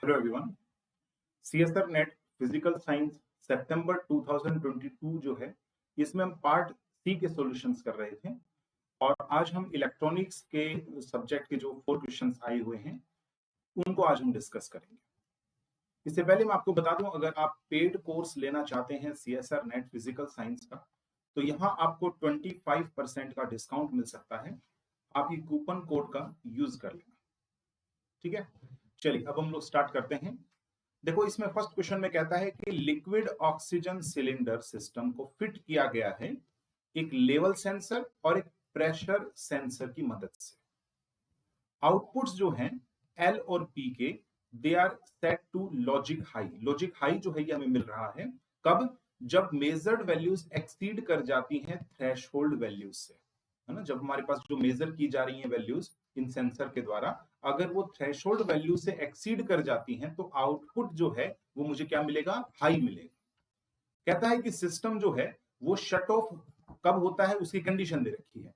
Hello everyone. CSIR NET physical science सितंबर 2022 जो है, इसमें हम पार्ट सी के सॉल्यूशंस कर रहे थे और आज हम इलेक्ट्रॉनिक्स के सब्जेक्ट के जो 4 क्वेश्चंस आए हुए हैं उनको आज हम डिस्कस करेंगे। इससे पहले मैं आपको बता दूं, अगर आप पेड कोर्स लेना चाहते हैं सीएसआर नेट फिजिकल साइंस का, तो यहाँ आपको 25% का डिस्काउंट मिल सकता है। आप ये कूपन कोड का यूज कर लेना, ठीक है। चलिए अब हम लोग स्टार्ट करते हैं। देखो, इसमें फर्स्ट क्वेश्चन में कहता है कि लिक्विड ऑक्सीजन सिलेंडर सिस्टम को फिट किया गया है एक लेवल सेंसर और एक प्रेशर सेंसर की मदद से। आउटपुट्स जो हैं एल और पी के, they are set to logic high. Logic high जो है ये हमें मिल रहा है कब? जब मेजर्ड वैल्यूज एक्सीड कर जाती हैं थ्रेशोल्ड वैल्यूज से, है ना। जब हमारे पास जो मेजर की जा रही हैं वैल्यूज इन सेंसर के द्वारा, अगर वो थ्रेशोल्ड वैल्यू से एक्सीड कर जाती हैं तो आउटपुट जो है वो मुझे क्या मिलेगा? हाई मिलेगा। कहता है कि सिस्टम जो है वो शट ऑफ कब होता है, उसकी कंडीशन दे रखी है।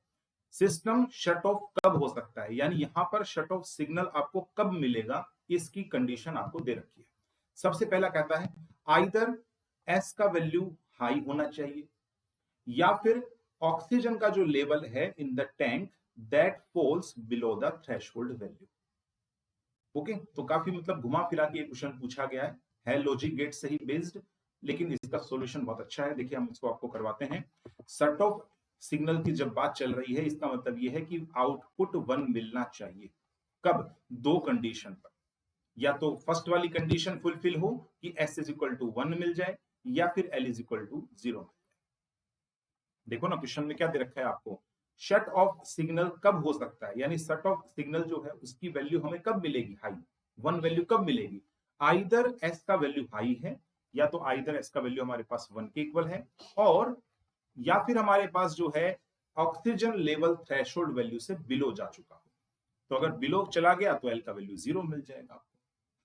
सिस्टम शट ऑफ कब हो सकता है, यानी यहां पर शट ऑफ सिग्नल आपको कब मिलेगा, इसकी कंडीशन आपको दे रखी है। सबसे पहला कहता है आइदर एस का वैल्यू हाई होना चाहिए या फिर ऑक्सीजन का जो लेवल है in the tank that falls below the threshold value. Okay, तो काफी मतलब घुमा फिरा के ये क्वेश्चन पूछा गया है लॉजिक गेट से ही बेस्ड, लेकिन इसका सॉल्यूशन बहुत अच्छा है। देखिए हम इसको आपको करवाते हैं। शट ऑफ सिग्नल की जब बात चल रही है, इसका मतलब यह है कि आउटपुट 1 मिलना चाहिए। कब? दो कंडीशन पर, या तो फर्स्ट वाली कंडीशन फुलफिल हो कि एस इज इक्वल टू 1 मिल जाए या फिर एल इज इक्वल टू 0। देखो ना क्वेश्चन में क्या दे रखा है आपको, शट ऑफ सिग्नल कब हो सकता है, यानी शट ऑफ सिग्नल जो है उसकी वैल्यू हमें कब मिलेगी? हाई। 1 वैल्यू कब मिलेगी? आइदर एस का वैल्यू हाई है, या तो आइदर एस का वैल्यू हमारे पास 1 के इक्वल है, और या फिर हमारे पास जो है ऑक्सीजन लेवल थ्रेशोल्ड वैल्यू से बिलो जा चुका हो। तो अगर बिलो चला गया तो एल का वैल्यू 0 मिल जाएगा आपको।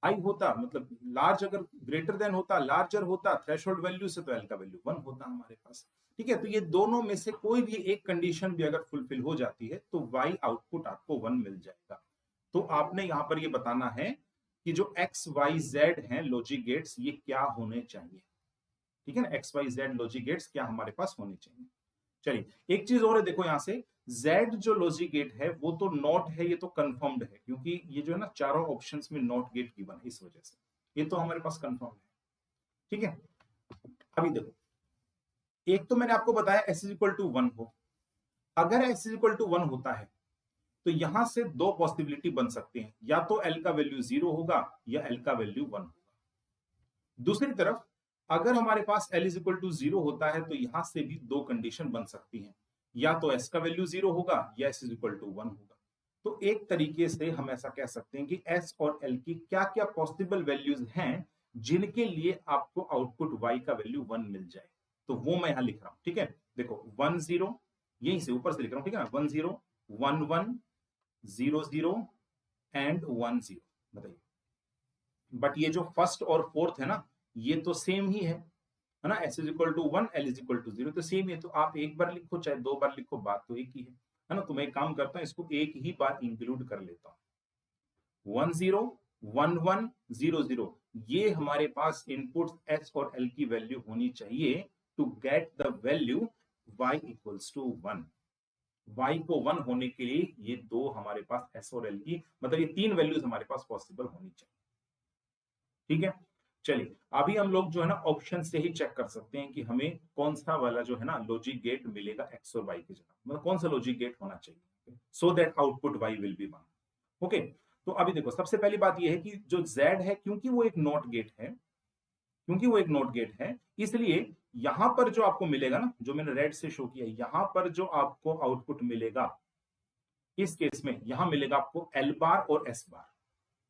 हाई होता मतलब लार्ज, अगर ग्रेटर देन होता, लार्जर होता थ्रेशोल्ड वैल्यू से, तो एल का वैल्यू 1 होता हमारे पास। ठीक है, तो ये दोनों में से कोई भी एक कंडीशन भी अगर फुलफिल हो जाती है तो वाई आउटपुट आपको 1 मिल जाएगा। तो आपने यहां पर ये बताना है कि जो एक्स वाई जेड हैं लॉजिक गेट्स, ये क्या होने चाहिए। ठीक है ना, X Y Z logic gates क्या हमारे पास होने चाहिए। चलिए एक चीज और है, देखो यहां से Z जो लॉजिक गेट है वो तो नॉट है, ये तो कंफर्म्ड है, क्योंकि ये जो है ना चारों ऑप्शंस में नॉट गेट गिवन है, इस वजह से ये तो हमारे पास कंफर्म है। ठीक है, अभी देखो, एक तो मैंने आपको बताया S इज इक्वल टू 1 हो। अगर S इज इक्वल टू 1 होता है तो यहां से दो पॉसिबिलिटी बन सकती हैं, या तो L का वैल्यू 0 होगा या L का वैल्यू 1 होगा। दूसरी तरफ अगर हमारे पास L इज इक्वल टू 0 होता है तो यहां से भी दो कंडीशन बन सकती हैं, या तो S का वैल्यू 0 होगा या S इज इक्वल टू 1 होगा। तो एक तरीके से हम ऐसा कह सकते हैं कि S और L की क्या क्या पॉसिबल वैल्यूज हैं जिनके लिए आपको आउटपुट Y का वैल्यू 1 मिल जाए। तो वो मैं यहां लिख रहा हूं, ठीक है। देखो 1 0, यहीं से ऊपर से लिख रहा हूं, ठीक है ना। 1 0 1 1 0 0 एंड 1 0। बताइए, बट ये जो फर्स्ट और फोर्थ है ना, ये तो सेम ही है ना। S is equal to 1, L is equal to 0, तो सेम ही है। तो आप एक बार लिखो चाहे दो बार लिखो, बात तो एक ही है ना। तो मैं एक काम करता हूं, इसको एक ही बार इंक्लूड कर लेता हूं। 1 0 1 1 0 0, ये हमारे पास इनपुट S और L की वैल्यू होनी चाहिए to get the value Y equals to 1। Y को 1 होने के लिए ये दो हमारे पास S और L की, मतलब ये तीन वैल्यूज हमारे पास पॉसिबल होनी चाहिए। ठीक है, चलिए अभी हम लोग जो है ना ऑप्शन से ही चेक कर सकते हैं कि हमें कौन सा वाला जो है ना लॉजिक गेट मिलेगा एक्स और वाई की जगह, मतलब कौन सा लॉजिक गेट होना चाहिए so that output Y will be 1। Okay, तो अभी देखो सबसे पहली बात यह है कि जो Z है, क्योंकि वो एक नॉट गेट है, क्योंकि वो एक नॉट गेट है, इसलिए यहां पर जो आपको मिलेगा ना, जो मैंने रेड से शो किया, यहां पर जो आपको आउटपुट मिलेगा इस केस में यहां मिलेगा आपको एल बार और एस बार,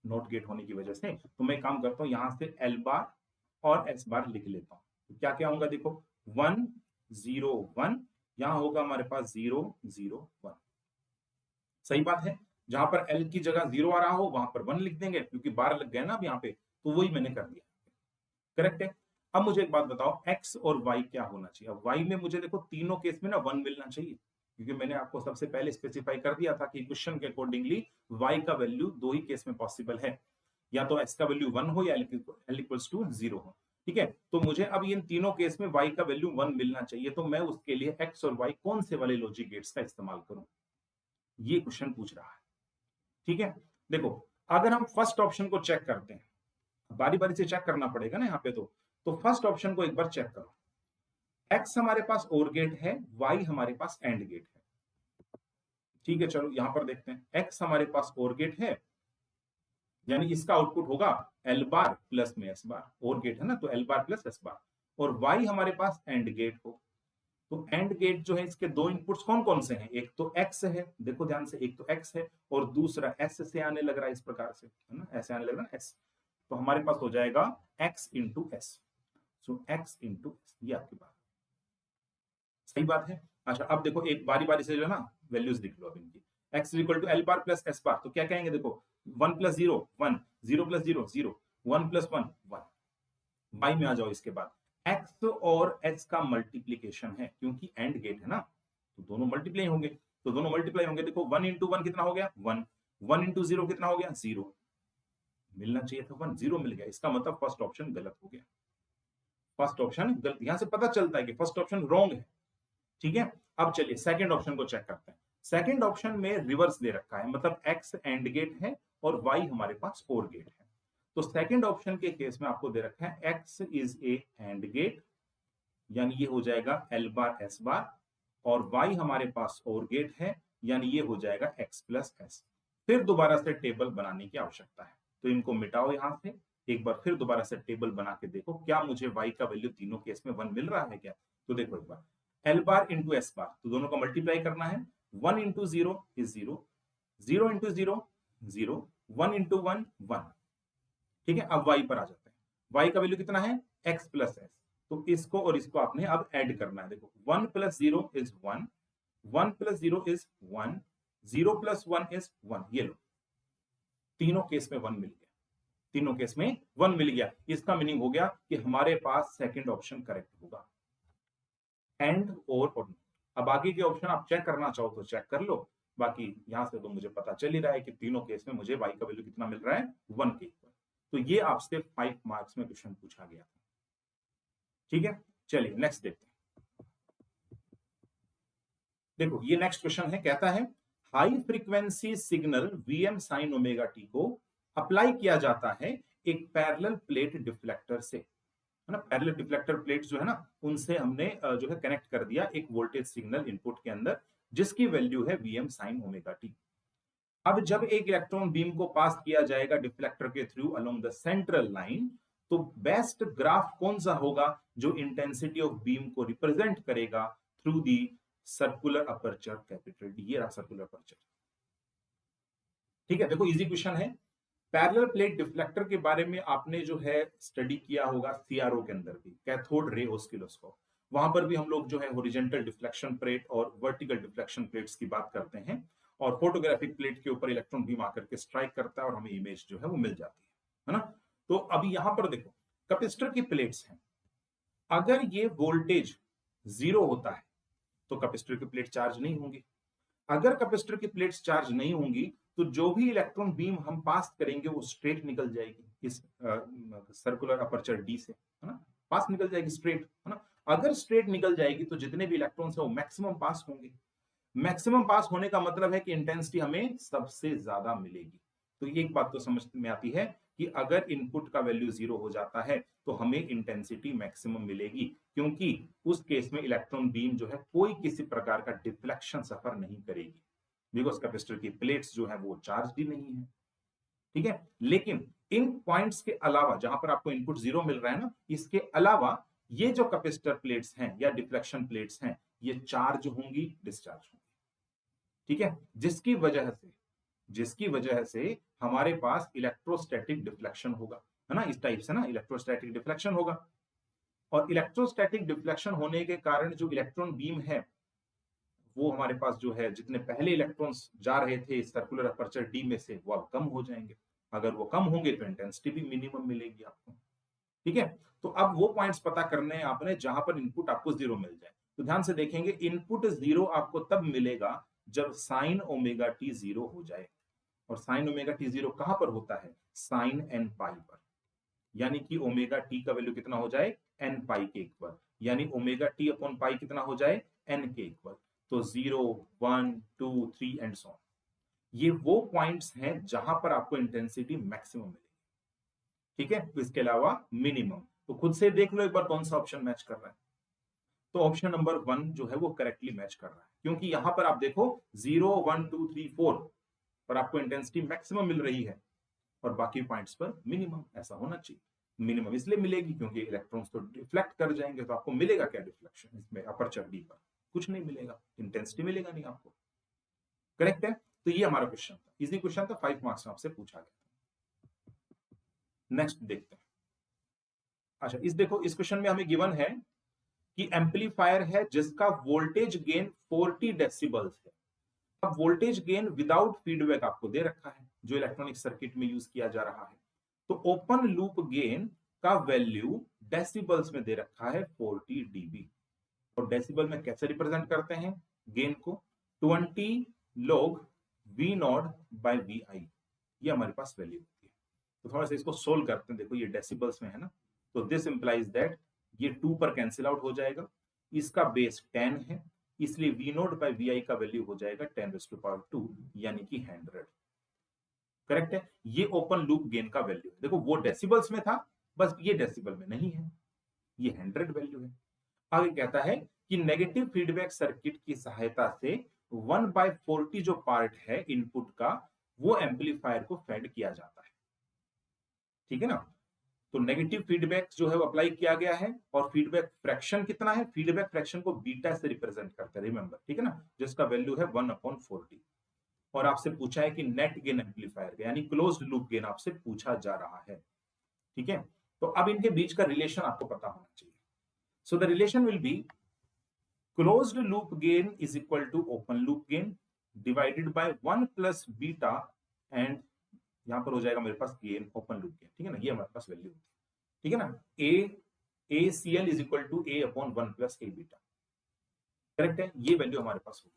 नोट गेट होने की वजह से। तो मैं काम करता हूं, यहां से एल बार और एस बार लिख लेता हूं। तो क्या क्या होगा देखो, 1 0 1, यहां होगा हमारे पास 0 0 1। सही बात है, जहां पर एल की जगह 0 आ रहा हो वहां पर 1 लिख देंगे, क्योंकि बार लग गया ना अब यहां पे, तो वही मैंने कर दिया। करेक्ट है। अब मुझे एक बात बताओ, एक्स और वाई क्या होना चाहिए। अब वाई में मुझे देखो तीनों केस में ना 1 मिलना चाहिए, क्योंकि मैंने आपको सबसे पहले स्पेसिफाई कर दिया था कि क्वेश्चन के अकॉर्डिंगली वाई का वैल्यू दो ही केस में पॉसिबल है। या तो x का वैल्यू 1 हो या l इक्वल्स टू 0 हो। ठीक है, तो मुझे अब इन तीनों केस में y का वैल्यू 1 मिलना चाहिए, तो मैं उसके लिए x और y कौन से वाले लॉजिक गेट्स का इस्तेमाल करूं, ये क्वेश्चन पूछ रहा है। ठीक है, देखो अगर हम फर्स्ट ऑप्शन को चेक करते हैं, बारी बारी से चेक करना पड़ेगा ना यहाँ पे, तो फर्स्ट ऑप्शन को एक बार चेक करो। x हमारे पास और गेट है, y हमारे पास एंड गेट है। ठीक है, चलो यहां पर देखते हैं, x हमारे पास और गेट है, यानी इसका आउटपुट होगा L बार प्लस में S बार, और गेट है ना, तो L बार प्लस S बार। और Y हमारे पास एंड गेट हो, तो एंड गेट जो है इसके दो इनपुट्स कौन कौन से हैं, एक तो X है, देखो ध्यान से, एक तो X है और दूसरा S से आने लग रहा है, इस प्रकार से है ना, ऐसे आने लग रहा है S, तो हमारे पास हो जाएगा X इंटू S। सो X इंटू S, ये आपकी बात सही बात है। अच्छा, अब देखो एक बारी बारी से जो है ना वैल्यूज लिख लो अब इनकी। x equal to L bar plus S bar, तो क्या कहेंगे, देखो 1 प्लस 0 1, 0 प्लस 0 0, 1 प्लस 1 1। y में आ जाओ, इसके बाद x और h का मल्टीप्लीकेशन है, क्योंकि एंड गेट है ना, तो दोनों मल्टीप्लाई होंगे, तो दोनों मल्टीप्लाई होंगे। देखो 1 इंटू 1 कितना हो गया 1, 1 इंटू 0 कितना हो गया 0, मिलना चाहिए था 1, 0 मिल गया, इसका मतलब फर्स्ट ऑप्शन गलत हो गया। फर्स्ट ऑप्शन गलत, यहां से पता चलता है कि फर्स्ट ऑप्शन रॉन्ग है। ठीक है, अब चलिए सेकंड ऑप्शन को चेक करते हैं। सेकंड ऑप्शन में रिवर्स दे रखा है, मतलब x एंड गेट है और y हमारे पास और गेट है। तो सेकंड ऑप्शन के केस में आपको दे रखा है x is a and gate, यानी ये हो जाएगा l बार s बार, और y हमारे पास और गेट है, यानी ये हो जाएगा x प्लस s। फिर दोबारा से टेबल बनाने की आवश्यकता है, तो इनको मिटाओ यहां से, एक बार फिर दोबारा से टेबल बना के देखो क्या मुझे y का वैल्यू तीनों केस में 1 मिल रहा है क्या। तो देखो एक बार, L बार इंटू S बार, तो दोनों को मल्टीप्लाई करना है, 1 इंटू 0 इज 0, 0 इंटू 0 0, 1 इंटू 1 1। ठीक है, अब y पर आ जाते हैं, y का वैल्यू कितना है x प्लस s, तो इसको और इसको आपने अब ऐड करना है। देखो 1 plus 0 is 1, 1 plus 0 is 1, 0 plus 1 is 1, ये लो तीनों केस में 1 मिल गया, तीनों केस में 1 मिल गया। इसका मीनिंग हो गया कि हमारे पास सेकंड ऑप्शन करेक्ट होगा, एंड और नॉट। अब आगे के ऑप्शन आप चेक करना चाहो तो चेक कर लो, बाकी यहां से तो मुझे पता चल ही रहा है कि तीनों केस में मुझे y का वैल्यू कितना मिल रहा है 1 के ऊपर। तो ये आपसे 5 मार्क्स में क्वेश्चन पूछा गया था। ठीक है, चलिए नेक्स्ट देखते हैं। देखो ये नेक्स्ट क्वेश्चन है, कहता है high frequency signal Vm sin omega T को अप्लाई किया जाता है एक पैरेलल प्लेट डिफ्लेक्टर से, है ना, पैरेलल डिफ्लेक्टर प्लेट्स जो है ना, उनसे हमने जो है कनेक्ट कर दिया एक वोल्टेज सिग्नल इनपुट के अंदर, जिसकी वैल्यू है Vm sin ओमेगा टी। अब जब एक इलेक्ट्रॉन बीम को पास किया जाएगा डिफ्लेक्टर के through along the central line, तो बेस्ट ग्राफ कौन सा होगा जो इंटेंसिटी ऑफ बीम को रिप्रेजेंट करेगा through the circular aperture capital D. ये रहा सर्कुलर अपर्चर। ठीक है, देखो इजी क्वेश्चन है। पैरेलल प्लेट डिफ्लेक्टर के बारे में आपने जो है स्टडी किया होगा सीआरओ के अंदर भी, कैथोड रे ऑस्किलोस्कोप, वहां पर भी हम लोग जो है हॉरिजॉन्टल डिफ्लेक्शन प्लेट और वर्टिकल डिफ्लेक्शन प्लेट्स की बात करते हैं, और फोटोग्राफिक प्लेट के ऊपर इलेक्ट्रॉन बीम आकर के स्ट्राइक करता है और हमें इमेज जो है वो मिल जाती है ना। तो अभी यहां पर देखो कैपेसिटर की प्लेट्स हैं, अगर ये वोल्टेज 0 होता है तो कैपेसिटर की प्लेट चार्ज नहीं होंगी। अगर कैपेसिटर की प्लेट्स चार्ज नहीं होंगी तो जो भी इलेक्ट्रॉन बीम हम पास करेंगे वो स्ट्रेट निकल जाएगी इस सर्कुलर अपर्चर डी से, है ना, पास निकल जाएगी स्ट्रेट, है ना। अगर स्ट्रेट निकल जाएगी तो जितने भी इलेक्ट्रॉन्स है वो मैक्सिमम पास होंगे। मैक्सिमम पास होने का मतलब है कि इंटेंसिटी हमें सबसे ज्यादा मिलेगी। तो एक बात तो समझ में आती है कि अगर इनपुट का वैल्यू 0 हो जाता है तो हमें इंटेंसिटी मैक्सिमम मिलेगी, क्योंकि उस केस में इलेक्ट्रॉन बीम जो है कोई किसी प्रकार का डिफ्लेक्शन सफर नहीं करेगी, बिकॉज कैपेसिटर की प्लेट्स जो है वो चार्ज ही नहीं है। ठीक है, लेकिन इन पॉइंट्स के अलावा जहां पर आपको इनपुट 0 मिल रहा है ना, इसके अलावा ये जो कैपेसिटर प्लेट्स हैं या डिफ्लेक्शन प्लेट्स हैं ये चार्ज होंगी, डिस्चार्ज होंगी। ठीक है, जिसकी वजह से हमारे पास इलेक्ट्रोस्टैटिक डिफ्लेक्शन होगा, है ना, इस टाइप से ना इलेक्ट्रोस्टैटिक डिफ्लेक्शन होगा। और इलेक्ट्रोस्टैटिक डिफ्लेक्शन होने के कारण जो इलेक्ट्रॉन बीम है वो हमारे पास जो है जितने पहले इलेक्ट्रॉन्स जा रहे थे सर्कुलर अपर्चर डी में से वो अब कम हो जाएंगे। अगर वो कम होंगे तो इंटेंसिटी भी मिनिमम मिलेगी आपको। ठीक है, तो अब वो पॉइंट्स पता करने हैं आपने जहां पर इनपुट आपको 0 मिल जाए। तो ध्यान से देखेंगे, इनपुट 0 आपको तब मिलेगा जब साइन ओमेगा टी 0 हो जाए, और साइन ओमेगा टी जीरो कहां पर होता है, साइन एन पाई पर, यानी कि ओमेगा टी का वैल्यू कितना हो जाए, एन पाई के इक्वल, यानी ओमेगा टी अपॉन पाई कितना हो जाए, एन के इक्वल। तो 0, 1, 2, 3 एंड सो ऑन, ये वो पॉइंट्स हैं जहां पर आपको इंटेंसिटी मैक्सिमम मिलेगी। ठीक है, इसके अलावा मिनिमम। तो खुद से देख लो एक बार कौन सा ऑप्शन मैच कर रहा है। तो ऑप्शन नंबर 1 जो है वो करेक्टली मैच कर रहा है, क्योंकि यहां पर आप देखो 0, 1, 2, 3, 4 पर आपको इंटेंसिटी मैक्सिमम मिल रही है और बाकी पॉइंट्स पर मिनिमम। ऐसा होना चाहिए, मिनिमम इसलिए मिलेगी क्योंकि इलेक्ट्रॉन्स तो रिफ्लेक्ट कर जाएंगे, तो आपको मिलेगा क्या डिफ्लेक्शन इसमें, अपर्चर डी पर कुछ नहीं मिलेगा, इंटेंसिटी मिलेगा नहीं आपको। करेक्ट है, तो ये हमारा क्वेश्चन था, इजी क्वेश्चन था, 5 मार्क्स में आपसे पूछा गया। नेक्स्ट देखते हैं। अच्छा, इस देखो, इस क्वेश्चन में हमें गिवन है कि एम्पलीफायर है जिसका वोल्टेज गेन 40 डेसिबल्स है। अब वोल्टेज गेन विदाउट फीडबैक आपको दे रखा है जो इलेक्ट्रॉनिक सर्किट में यूज किया जा रहा है। तो ओपन लूप गेन का वैल्यू डेसिबल्स में दे रखा है 40 dB। और डेसिबल में कैसे रिप्रेजेंट करते हैं गेन को, 20 log V not by VI, ये हमारे पास वैल्यू होती है। तो थोड़ा सा इसको सोल्व करते हैं। देखो ये डेसिबल्स में है ना, तो दिस इंप्लाइज दैट ये 2 पर कैंसिल आउट हो जाएगा, इसका बेस 10 है, इसलिए V नोट बाय VI का वैल्यू हो जाएगा 10⁻², यानी कि 100। करेक्ट है, ये ओपन लूप गेन का वैल्यू है। देखो वो डेसिबल्स में था, बस ये डेसिबल में नहीं है, ये 100 वैल्यू है। आगे कहता है कि नेगेटिव फीडबैक सर्किट की सहायता से 1/40 जो पार्ट है इनपुट का, वो एम्पलीफायर को फेड किया जाता है। ठीक है ना, तो नेगेटिव फीडबैक जो है वो अप्लाई किया गया है, और फीडबैक फ्रैक्शन कितना है, फीडबैक फ्रैक्शन को बीटा से रिप्रेजेंट करते हैं, रिमेंबर, ठीक है ना, जिसका वैल्यू है 1/40। और आपसे पूछा है कि नेट गेन एम्पलीफायर का, यानी क्लोज्ड लूप गेन आपसे पूछा जा रहा है। ठीक है, तो अब इनके बीच का रिलेशन आपको पता होना चाहिए। So the relation will be closed loop gain is equal to open loop gain divided by 1 plus beta, and यहां पर हो जाएगा मेरे पास गेन ओपन लूप गेन। ठीक है ना, ये हमारे पास वैल्यू होती है। ठीक है ना, ACL is equal to A upon 1 plus A beta. Correct है, ये वैल्यू हमारे पास होगी।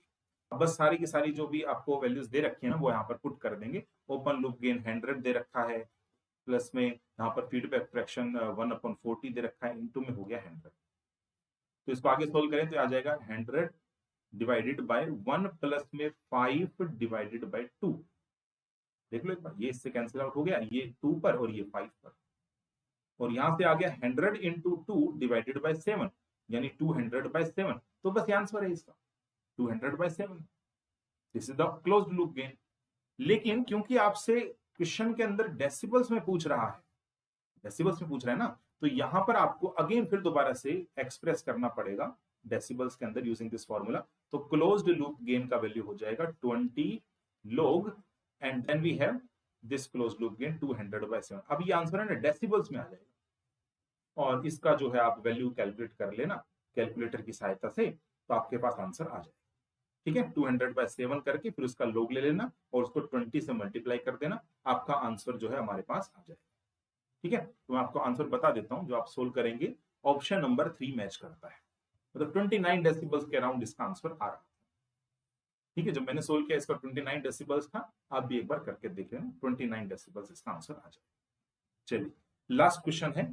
अब बस सारी की सारी जो भी आपको वैल्यूज दे रखी है ना, वो यहाँ पर पुट कर देंगे। ओपन लूप गेन 100 दे रखा है, प्लस में यहाँ पर फीडबैक फ्रैक्शन 1/40 दे रखा है, इनटू में हो गया 100। तो इसको आगे सोल्व करें तो आ जाएगा 100 डिवाइडेड बाय 1 प्लस में 5 डिवाइडेड बाय 2। देख लो एक बार, ये इससे कैंसिल आउट हो गया, ये 2 पर और ये 5 पर, और यहां से आ गया 100 इंटू 2 डिवाइडेड बाय 7, यानी 200/7। तो बस ये आंसर है इसका, 200/7। This is the closed loop gain. लेकिन क्योंकि आपसे क्वेश्चन के अंदर डेसिबल्स में पूछ रहा है, डेसिबल्स में पूछ रहा है ना, तो यहां पर आपको अगेन फिर दोबारा से एक्सप्रेस करना पड़ेगा डेसिबल्स के अंदर यूजिंग दिस फॉर्मूला। तो क्लोज्ड लूप गेन का वैल्यू हो जाएगा 20 log, and then we have this closed loop gain 200/7। अब ये आंसर है ना डेसिबल्स में आ जाएगा, और इसका जो है आप वैल्यू कैलकुलेट कर लेना कैलकुलेटर की सहायता से, तो आपके पास आंसर आ जाएगा। ठीक है, 200/7 करके फिर उसका लोग ले लेना और उसको 20 से मल्टीप्लाई कर देना, आपका आंसर जो है हमारे पास आ जाएगा। ठीक है, तो मैं आपको आंसर बता देता हूं, जो आप सोल्व करेंगे ऑप्शन नंबर 3 मैच करता है, मतलब 29 डेसिबल्स के अराउंड इसका आंसर आ रहा है। ठीक है, जब मैंने सोल्व किया इसका 29 डेसिबल्स था, आप भी एक बार करके देख लेना, 29 डेसिबल्स इसका आंसर आ जाए। चलिए लास्ट क्वेश्चन है।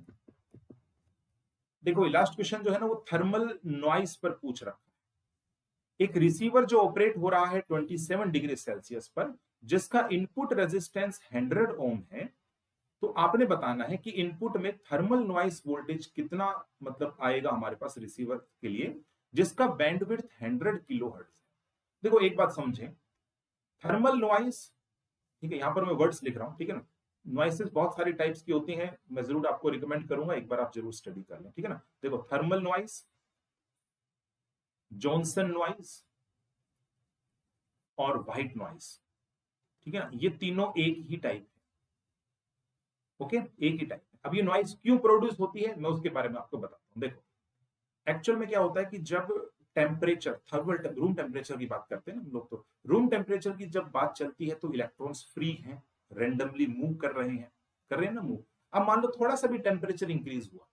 देखो लास्ट क्वेश्चन जो है ना वो थर्मल नॉइस पर पूछ रहा है। एक रिसीवर जो ऑपरेट हो रहा है 27 डिग्री सेल्सियस पर, जिसका इनपुट रेजिस्टेंस 100 ओम है, तो आपने बताना है कि इनपुट में थर्मल नॉइस वोल्टेज कितना मतलब आएगा हमारे पास रिसीवर के लिए, जिसका बैंडविड्थ 100 किलोहर्ट्ज है। देखो एक बात समझें, थर्मल नॉइस, ठीक है, यहां पर मैं वर्ड्स लिख रहा हूं, ठीक है ना, नॉइसेस बहुत सारी टाइप्स की होती हैं, मैं जरूर आपको रिकमेंड करूंगा एक बार आप जरूर स्टडी कर लें। ठीक है ना, देखो थर्मल नॉइस, जॉनसन नॉइस और व्हाइट नॉइस, ठीक है ना, ये तीनों एक ही टाइप है। ओके, एक ही टाइप है। अब ये नॉइस क्यों प्रोड्यूस होती है मैं उसके बारे में आपको बताता हूं। देखो एक्चुअल में क्या होता है कि जब टेम्परेचर, थर्मल रूम टेम्परेचर की बात करते हैं ना हम लोग, तो रूम टेम्परेचर की जब बात चलती है तो इलेक्ट्रॉन्स फ्री हैं, रेंडमली मूव कर रहे हैं ना मूव। अब मान लो थोड़ा सा भी टेम्परेचर इंक्रीज हुआ,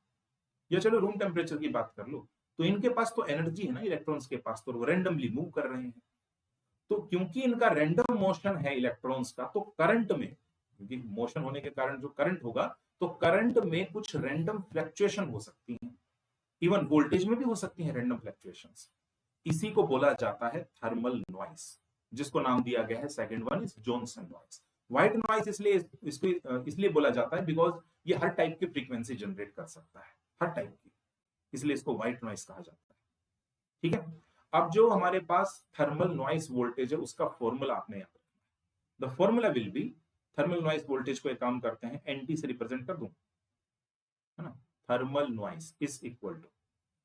या चलो रूम टेम्परेचर की बात कर लो, तो इनके पास तो एनर्जी है ना इलेक्ट्रॉन्स के पास, तो वो रेंडमली मूव कर रहे हैं। तो क्योंकि इनका रैंडम मोशन है इलेक्ट्रॉन्स का, तो करंट में, क्योंकि मोशन होने के कारण जो करंट होगा, तो करंट में कुछ रैंडम फ्लक्चुएशन हो सकती है, इवन वोल्टेज में भी हो सकती है रैंडम फ्लक्चुएशंस। इसी को बोला जाता है थर्मल नॉइस, जिसको नाम दिया गया है second one is Johnson noise. White noise इसलिए इसको इसलिए बोला जाता है बिकॉज ये हर टाइप की फ्रीक्वेंसी जनरेट कर सकता है, हर टाइप की, इसलिए इसको व्हाइट नॉइस कहा जाता है। ठीक है, अब जो हमारे पास थर्मल नॉइस वोल्टेज है उसका फॉर्मूला आपने याद रखना है। The formula will be, thermal noise voltage को एक काम करते हैं, एनटी से रिप्रेजेंट कर दूं, है ना। Thermal noise is equal to,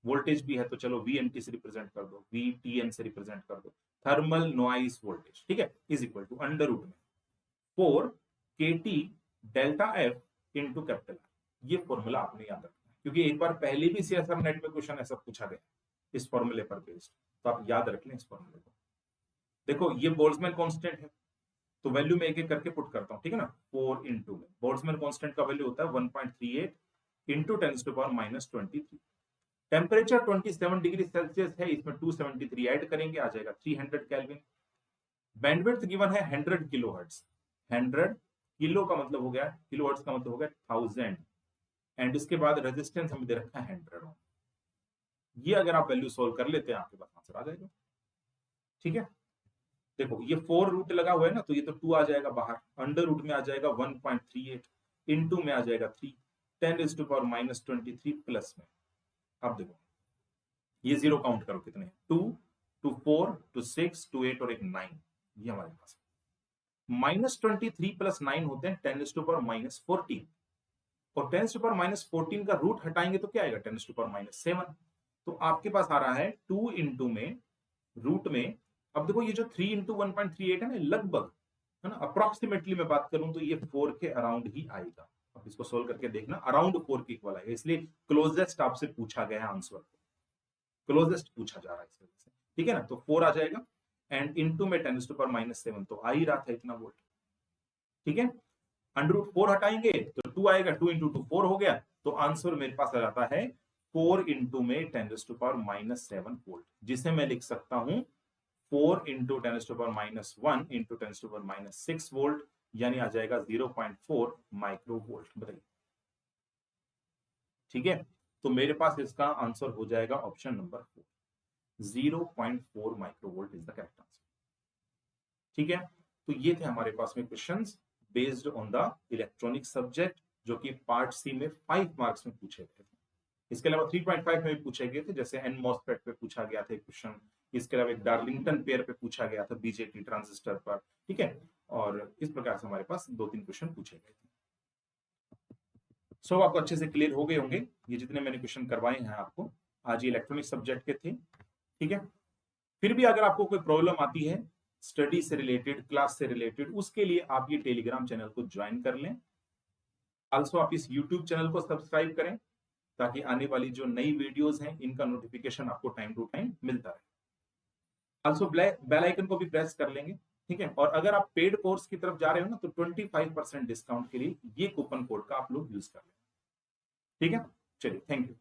voltage भी है तो चलो वी एन टी से रिप्रेजेंट कर दो, वी टी एन से रिप्रेजेंट कर दो, थर्मल नॉइस वोल्टेज, ठीक है, is equal to under root में 4 K T delta F into capital R. ये फॉर्मूला आपने याद रखना है, क्योंकि एक बार पहले भी सीएसआर नेट में क्वेश्चन ऐसा पूछा गया इस फॉर्मूले पर बेस्ड, तो आप याद रख लें इस फॉर्मूले को। देखो ये बोल्ट्जमैन कांस्टेंट है, तो वैल्यू में एक एक करके पुट करता हूं, ठीक है ना। 4 इंटू में बोल्ट्जमैन कांस्टेंट का वैल्यू होता है 1.38 इंटू 10⁻⁻23। टेम्परेचर 27 डिग्री सेल्सियस है, इसमें 273 ऐड करेंगे, आ जाएगा 300 केल्विन। बैंडविड्थ गिवन है 100 किलोहर्ट्ज, 100 किलो का मतलब हो गया, किलोहर्ट्ज का मतलब हो गया 1000, एंड इसके बाद रेजिस्टेंस हमें दे रखा है 100 ओम। ये अगर आप वैल्यू सोल्व कर लेते हैं आपके पास आंसर आ जाएगा। ठीक है, देखो ये 4 रूट लगा हुआ है ना, तो ये तो 2 आ जाएगा बाहर, अंडर रूट में आ जाएगा 1.38, इनटू में आ जाएगा 3, 10⁻⁻23 प्लस में। अब देखो ये जीरो काउंट करो कितने, 2 2 4 2 6 2 8 और एक 9, ये हमारे पास -23 प्लस 9 होते हैं 10⁻⁻14, और 10⁻⁻14 का रूट हटाएंगे तो क्या आएगा 10⁻⁻7। तो आपके पास आ रहा है 2 इंटू में रूट में, अब देखो ये जो 3 इंटू 1.38 है ना, लगभग, है ना, अप्रोक्सीमेटली मैं बात करूं तो ये 4 के अराउंड ही आएगा। अब इसको सोल्व करके देखना, अराउंड 4 के इक्वल आएगा, इसलिए क्लोजेस्ट आपसे पूछा गया आंसर, क्लोजेस्ट पूछा जा रहा है इस वजह से। ठीक है ना, तो 4 आ जाएगा, एंड इंटू में 10⁻⁻7 तो आ ही रहा था इतना वोल्ट। ठीक है, अंडर रूट 4 हटाएंगे तो 2 आएगा, 2 इंटू 2 4 हो गया, तो आंसर मेरे पास आ जाता है 4 इंटू में 10⁻⁻7 वोल्ट, जिसे मैं लिख सकता हूं 4 इंटू 10⁻⁻1 इंटू 10⁻⁻6 वोल्ट, यानी आ जाएगा 0.4 माइक्रो वोल्ट। बताइए, ठीक है, तो मेरे पास इसका आंसर हो जाएगा option number 4, 0.4 micro volt is the correct answer. ठीक है, तो ये थे हमारे पास में questions based on the electronic subject, जो कि पार्ट सी में 5 मार्क्स में पूछे गए थे। इसके अलावा 3.5 में भी पूछे गए थे, जैसे एन मॉसफेट पे पूछा गया था एक क्वेश्चन, इसके अलावा एक डार्लिंगटन पेयर पे पूछा गया था बीजेटी ट्रांजिस्टर पर। ठीक है, और इस प्रकार से हमारे पास 2-3 क्वेश्चन पूछे गए थे। सो आपको अच्छे से क्लियर हो गए होंगे ये जितने मैंने क्वेश्चन करवाए हैं आपको, आज ये इलेक्ट्रॉनिक सब्जेक्ट के थे। ठीक है, फिर भी अगर आपको कोई प्रॉब्लम आती है स्टडी से रिलेटेड, क्लास से रिलेटेड, उसके लिए आप ये टेलीग्राम चैनल को ज्वाइन कर लें। आल्सो आप इस यूट्यूब चैनल को सब्सक्राइब करें, ताकि आने वाली जो नई वीडियोस हैं इनका नोटिफिकेशन आपको टाइम टू टाइम मिलता रहे। आल्सो बेल आइकन को भी प्रेस कर लेंगे। ठीक है, और अगर आप पेड कोर्स की तरफ जा रहे हो ना, तो 25% डिस्काउंट के लिए ये कूपन कोड का आप लोग यूज कर लें। ठीक है, चलिए, थैंक यू।